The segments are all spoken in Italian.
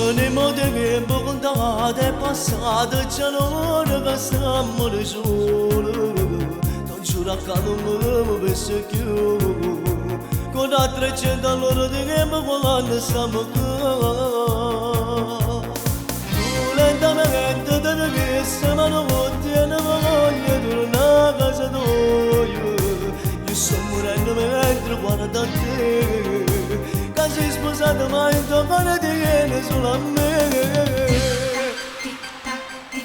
Animo de bunda de passado c'è l'ora che stiamo giuro non giura che non mi penso più con a 300 all'ora di tempo quando stiamo qua tu lentamente te che stiamo notte e non voglio tornare a casa tua io sto morendo mentre guardo a te che sei sposato ma il tuo cuore ti viene solo a me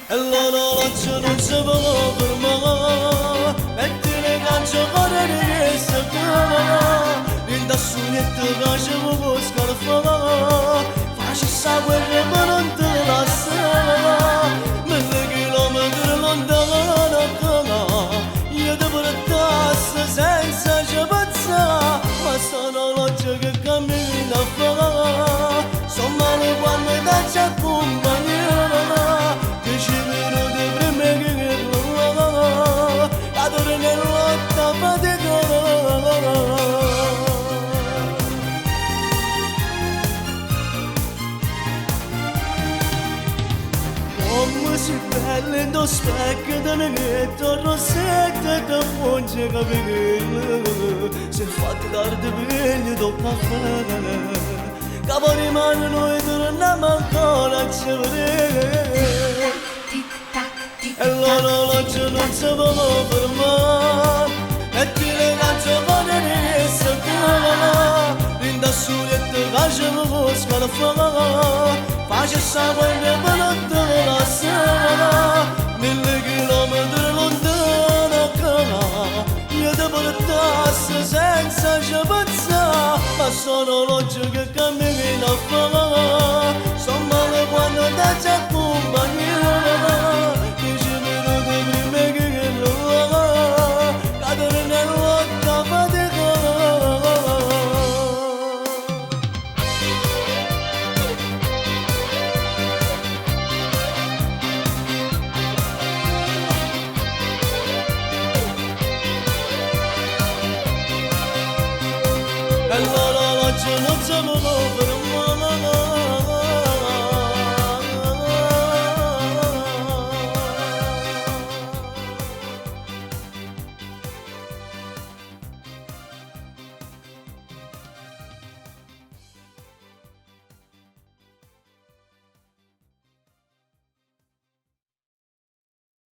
e l'orologio non si può fermare metti le calcio correre che si chiama il da sugnetto che ci può scarfare facci sta guerra ma non te la sa 1000 chilometri lontano io ti portassi senza ci pensare ma sono l'orologio che cammina a fare sono male quando ti accompagna 10 minuti prima che la torre nell'otta fatica come si bella in tuo specchio da neghetto rossetta da punge capelli se fatti tardi pigli do caffè capo di mano noi torniamo ancora a vedere e l'orologio non si può fermare metti le calcio con le chiama in da suretto che ci può scarfare faccia sta guerra ma non te la sa 1000 chilometri lontano che io ti portassi senza ci pensare ma sono l'orologio che cammina a fare sono male quando ti